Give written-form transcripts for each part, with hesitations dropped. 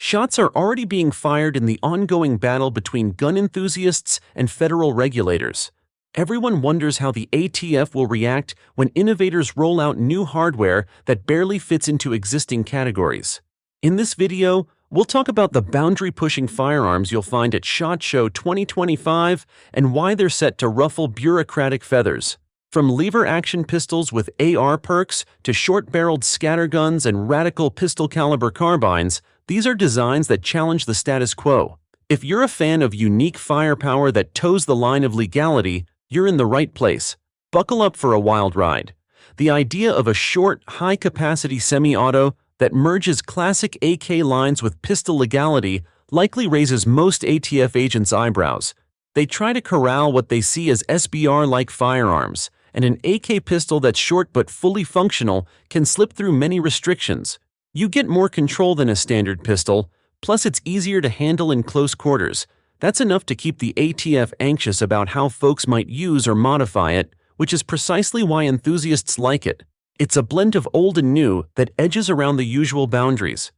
Shots are already being fired in the ongoing battle between gun enthusiasts and federal regulators. Everyone wonders how the ATF will react when innovators roll out new hardware that barely fits into existing categories. In this video, we'll talk about the boundary-pushing firearms you'll find at SHOT Show 2025 and why they're set to ruffle bureaucratic feathers. From lever-action pistols with AR perks to short-barreled scatterguns and radical pistol-caliber carbines, these are designs that challenge the status quo. If you're a fan of unique firepower that toes the line of legality, you're in the right place. Buckle up for a wild ride. The idea of a short, high-capacity semi-auto that merges classic AK lines with pistol legality likely raises most ATF agents' eyebrows. They try to corral what they see as SBR-like firearms, and an AK pistol that's short but fully functional can slip through many restrictions. You get more control than a standard pistol, plus it's easier to handle in close quarters. That's enough to keep the ATF anxious about how folks might use or modify it, which is precisely why enthusiasts like it. It's a blend of old and new that edges around the usual boundaries.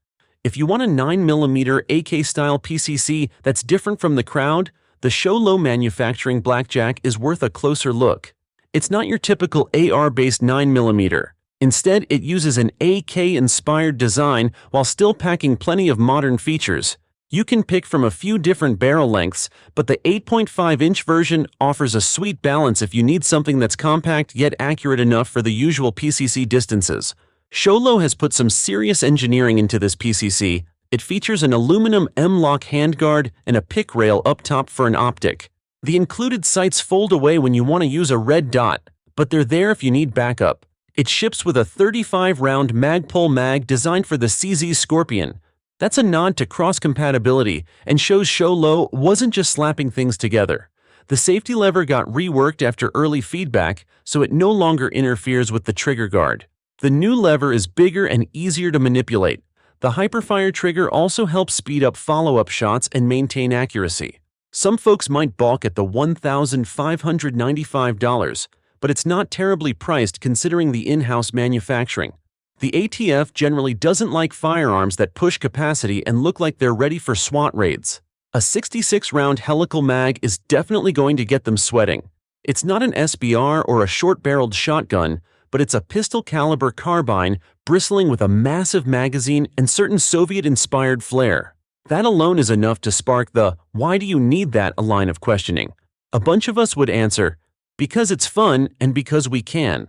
If you want a 9mm AK-style PCC that's different from the crowd, the show-low manufacturing Blackjack is worth a closer look. It's not your typical AR-based 9mm. Instead, it uses an AK-inspired design while still packing plenty of modern features. You can pick from a few different barrel lengths, but the 8.5-inch version offers a sweet balance if you need something that's compact yet accurate enough for the usual PCC distances. SHOLO has put some serious engineering into this PCC. It features an aluminum M-lock handguard and a pick rail up top for an optic. The included sights fold away when you want to use a red dot, but they're there if you need backup. It ships with a 35-round Magpul mag designed for the CZ Scorpion. That's a nod to cross-compatibility and shows SHOLO wasn't just slapping things together. The safety lever got reworked after early feedback, so it no longer interferes with the trigger guard. The new lever is bigger and easier to manipulate. The Hyperfire trigger also helps speed up follow-up shots and maintain accuracy. Some folks might balk at the $1,595, but it's not terribly priced considering the in-house manufacturing. The ATF generally doesn't like firearms that push capacity and look like they're ready for SWAT raids. A 66-round helical mag is definitely going to get them sweating. It's not an SBR or a short-barreled shotgun, but it's a pistol-caliber carbine bristling with a massive magazine and certain Soviet-inspired flair. That alone is enough to spark the "why do you need that?" a line of questioning. A bunch of us would answer, because it's fun and because we can.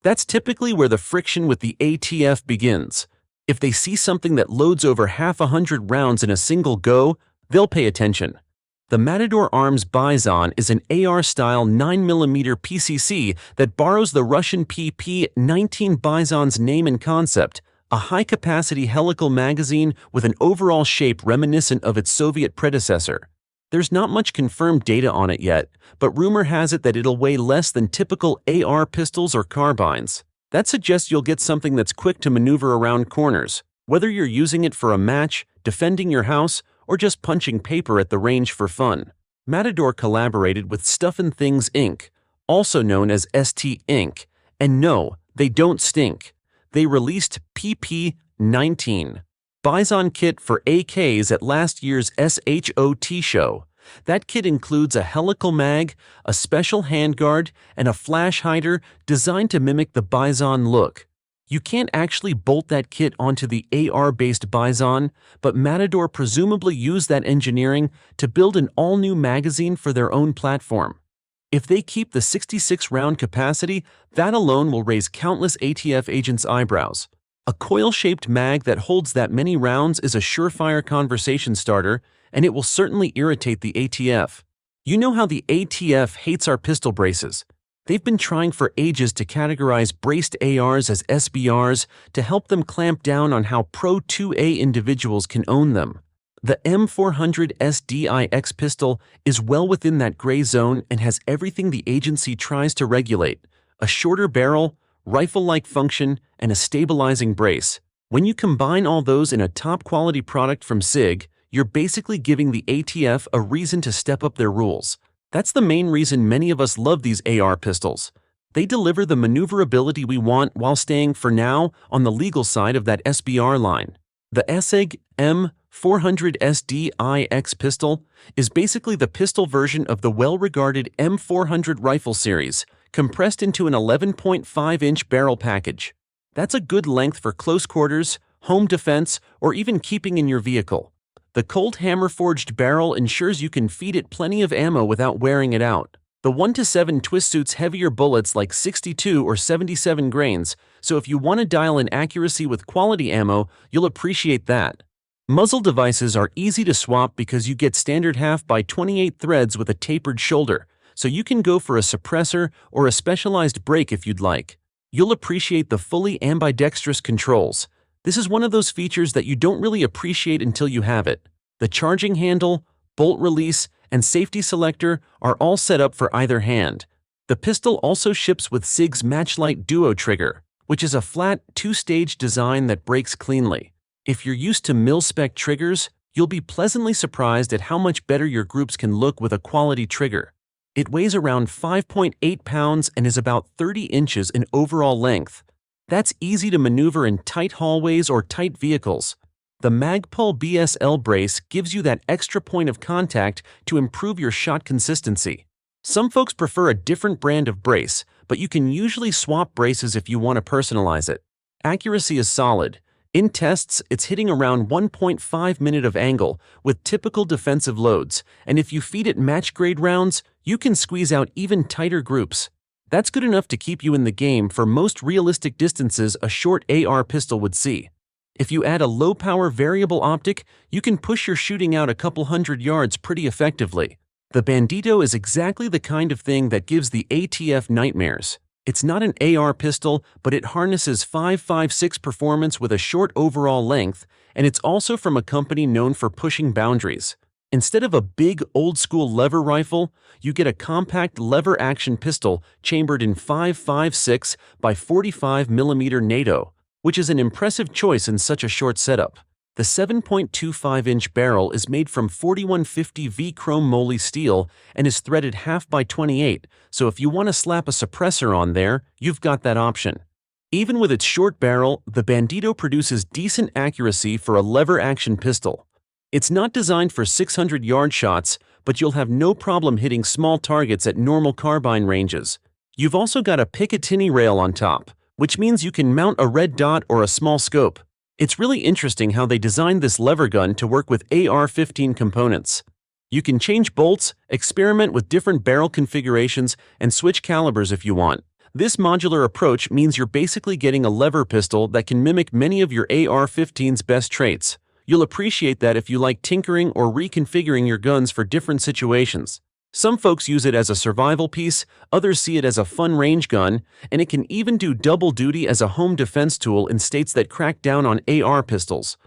That's typically where the friction with the ATF begins. If they see something that loads over half 100 rounds in a single go, they'll pay attention. The Matador Arms Bison is an AR-style 9mm PCC that borrows the Russian PP-19 Bison's name and concept, a high-capacity helical magazine with an overall shape reminiscent of its Soviet predecessor. There's not much confirmed data on it yet, but rumor has it that it'll weigh less than typical AR pistols or carbines. That suggests you'll get something that's quick to maneuver around corners, whether you're using it for a match, defending your house, or just punching paper at the range for fun. Matador collaborated with Stuffin' Things Inc., also known as ST Inc., and no, they don't stink. They released PP-19. Bison kit for AKs at last year's SHOT show. That kit includes a helical mag, a special handguard, and a flash hider designed to mimic the Bison look. You can't actually bolt that kit onto the AR-based Bison, but Matador presumably used that engineering to build an all-new magazine for their own platform. If they keep the 66-round capacity, that alone will raise countless ATF agents' eyebrows. A coil-shaped mag that holds that many rounds is a surefire conversation starter, and it will certainly irritate the ATF. You know how the ATF hates our pistol braces. They've been trying for ages to categorize braced ARs as SBRs to help them clamp down on how Pro 2A individuals can own them. The M400 SDIX pistol is well within that gray zone and has everything the agency tries to regulate: a shorter barrel, rifle-like function, and a stabilizing brace. When you combine all those in a top-quality product from SIG, you're basically giving the ATF a reason to step up their rules. That's the main reason many of us love these AR pistols. They deliver the maneuverability we want while staying, for now, on the legal side of that SBR line. The SEG M400SDIX pistol is basically the pistol version of the well-regarded M400 rifle series, compressed into an 11.5-inch barrel package. That's a good length for close quarters, home defense, or even keeping in your vehicle. The Colt hammer-forged barrel ensures you can feed it plenty of ammo without wearing it out. The 1-7 twist suits heavier bullets like 62 or 77 grains, so if you want to dial in accuracy with quality ammo, you'll appreciate that. Muzzle devices are easy to swap because you get standard half by 28 threads with a tapered shoulder, so you can go for a suppressor or a specialized brake if you'd like. You'll appreciate the fully ambidextrous controls. This is one of those features that you don't really appreciate until you have it. The charging handle, bolt release, and safety selector are all set up for either hand. The pistol also ships with SIG's Matchlight Duo trigger, which is a flat, two-stage design that breaks cleanly. If you're used to mil-spec triggers, you'll be pleasantly surprised at how much better your groups can look with a quality trigger. It weighs around 5.8 pounds and is about 30 inches in overall length. That's easy to maneuver in tight hallways or tight vehicles. The Magpul BSL brace gives you that extra point of contact to improve your shot consistency. Some folks prefer a different brand of brace, but you can usually swap braces if you want to personalize it. Accuracy is solid. In tests, it's hitting around 1.5 minute of angle with typical defensive loads, and if you feed it match-grade rounds, you can squeeze out even tighter groups. That's good enough to keep you in the game for most realistic distances a short AR pistol would see. If you add a low-power variable optic, you can push your shooting out a couple hundred yards pretty effectively. The Bandito is exactly the kind of thing that gives the ATF nightmares. It's not an AR pistol, but it harnesses 5.56 performance with a short overall length, and it's also from a company known for pushing boundaries. Instead of a big, old-school lever rifle, you get a compact lever-action pistol chambered in 5.56 by 45mm NATO, which is an impressive choice in such a short setup. The 7.25-inch barrel is made from 4150V chrome moly steel and is threaded half by 28, so if you want to slap a suppressor on there, you've got that option. Even with its short barrel, the Bandito produces decent accuracy for a lever-action pistol. It's not designed for 600-yard shots, but you'll have no problem hitting small targets at normal carbine ranges. You've also got a Picatinny rail on top, which means you can mount a red dot or a small scope. It's really interesting how they designed this lever gun to work with AR-15 components. You can change bolts, experiment with different barrel configurations, and switch calibers if you want. This modular approach means you're basically getting a lever pistol that can mimic many of your AR-15's best traits. You'll appreciate that if you like tinkering or reconfiguring your guns for different situations. Some folks use it as a survival piece, others see it as a fun range gun, and it can even do double duty as a home defense tool in states that crack down on AR pistols.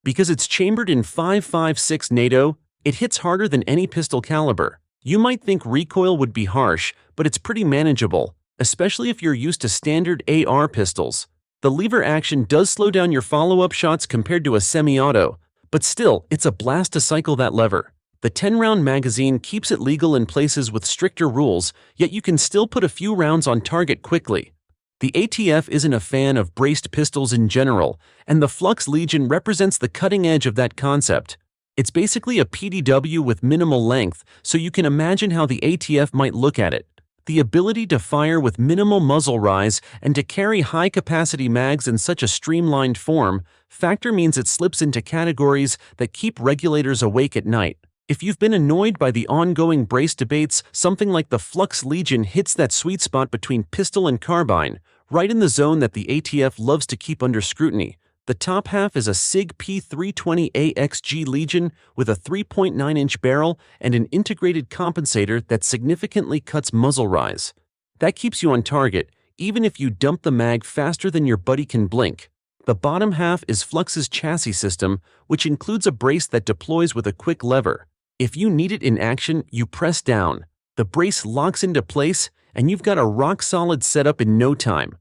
Because it's chambered in 5.56 NATO, it hits harder than any pistol caliber. You might think recoil would be harsh, but it's pretty manageable, especially if you're used to standard AR pistols. The lever action does slow down your follow-up shots compared to a semi-auto, but still, it's a blast to cycle that lever. The 10-round magazine keeps it legal in places with stricter rules, yet you can still put a few rounds on target quickly. The ATF isn't a fan of braced pistols in general, and the Flux Legion represents the cutting edge of that concept. It's basically a PDW with minimal length, so you can imagine how the ATF might look at it. The ability to fire with minimal muzzle rise and to carry high-capacity mags in such a streamlined form factor means it slips into categories that keep regulators awake at night. If you've been annoyed by the ongoing brace debates, something like the Flux Legion hits that sweet spot between pistol and carbine, right in the zone that the ATF loves to keep under scrutiny. The top half is a SIG P320AXG Legion with a 3.9-inch barrel and an integrated compensator that significantly cuts muzzle rise. That keeps you on target, even if you dump the mag faster than your buddy can blink. The bottom half is Flux's chassis system, which includes a brace that deploys with a quick lever. If you need it in action, you press down. The brace locks into place, and you've got a rock-solid setup in no time.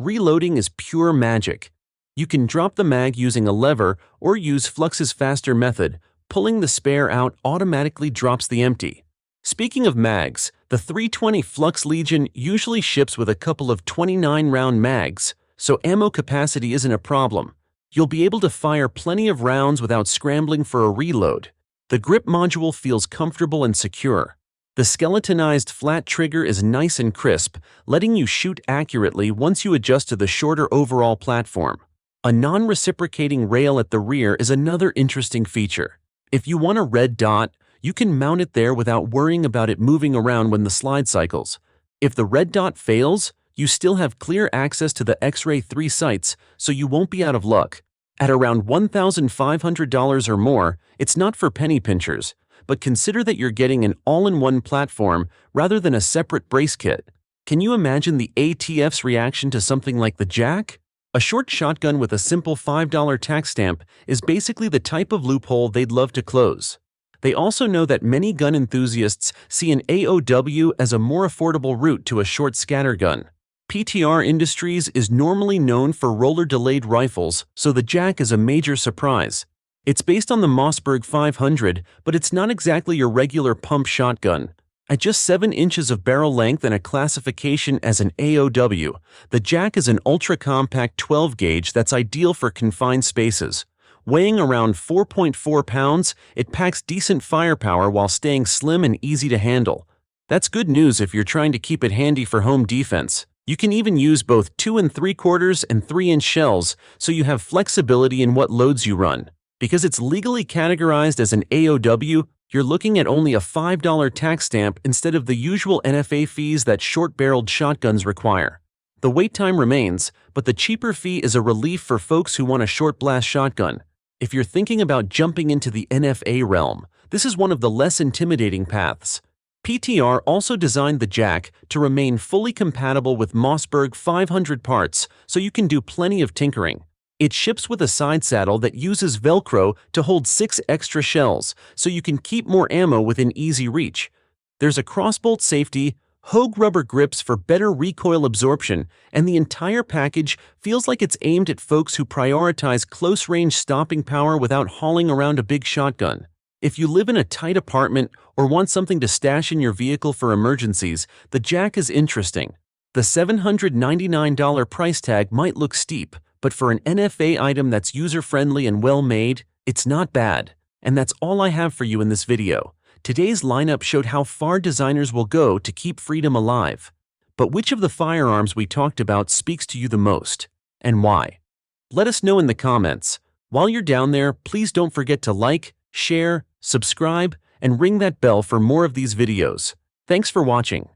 Reloading is pure magic. You can drop the mag using a lever or use Flux's faster method. Pulling the spare out automatically drops the empty. Speaking of mags, the 320 Flux Legion usually ships with a couple of 29-round mags, so ammo capacity isn't a problem. You'll be able to fire plenty of rounds without scrambling for a reload. The grip module feels comfortable and secure. The skeletonized flat trigger is nice and crisp, letting you shoot accurately once you adjust to the shorter overall platform. A non-reciprocating rail at the rear is another interesting feature. If you want a red dot, you can mount it there without worrying about it moving around when the slide cycles. If the red dot fails, you still have clear access to the X-Ray 3 sights, so you won't be out of luck. At around $1,500 or more, it's not for penny pinchers, but consider that you're getting an all-in-one platform rather than a separate brace kit. Can you imagine the ATF's reaction to something like the Jack? A short shotgun with a simple $5 tax stamp is basically the type of loophole they'd love to close. They also know that many gun enthusiasts see an AOW as a more affordable route to a short scattergun. PTR Industries is normally known for roller-delayed rifles, so the Jack is a major surprise. It's based on the Mossberg 500, but it's not exactly your regular pump shotgun. At just 7 inches of barrel length and a classification as an AOW, the Jack is an ultra-compact 12-gauge that's ideal for confined spaces. Weighing around 4.4 pounds, it packs decent firepower while staying slim and easy to handle. That's good news if you're trying to keep it handy for home defense. You can even use both 2 3/4 and 3-inch shells, so you have flexibility in what loads you run. Because it's legally categorized as an AOW, you're looking at only a $5 tax stamp instead of the usual NFA fees that short-barreled shotguns require. The wait time remains, but the cheaper fee is a relief for folks who want a short-blast shotgun. If you're thinking about jumping into the NFA realm, this is one of the less intimidating paths. PTR also designed the Jack to remain fully compatible with Mossberg 500 parts, so you can do plenty of tinkering. It ships with a side saddle that uses Velcro to hold 6 extra shells, so you can keep more ammo within easy reach. There's a crossbolt safety, Hogue rubber grips for better recoil absorption, and the entire package feels like it's aimed at folks who prioritize close-range stopping power without hauling around a big shotgun. If you live in a tight apartment or want something to stash in your vehicle for emergencies, the Jack is interesting. The $799 price tag might look steep, but for an NFA item that's user-friendly and well-made, it's not bad. And that's all I have for you in this video. Today's lineup showed how far designers will go to keep freedom alive. But which of the firearms we talked about speaks to you the most, and why? Let us know in the comments. While you're down there, please don't forget to like, share, subscribe, and ring that bell for more of these videos. Thanks for watching.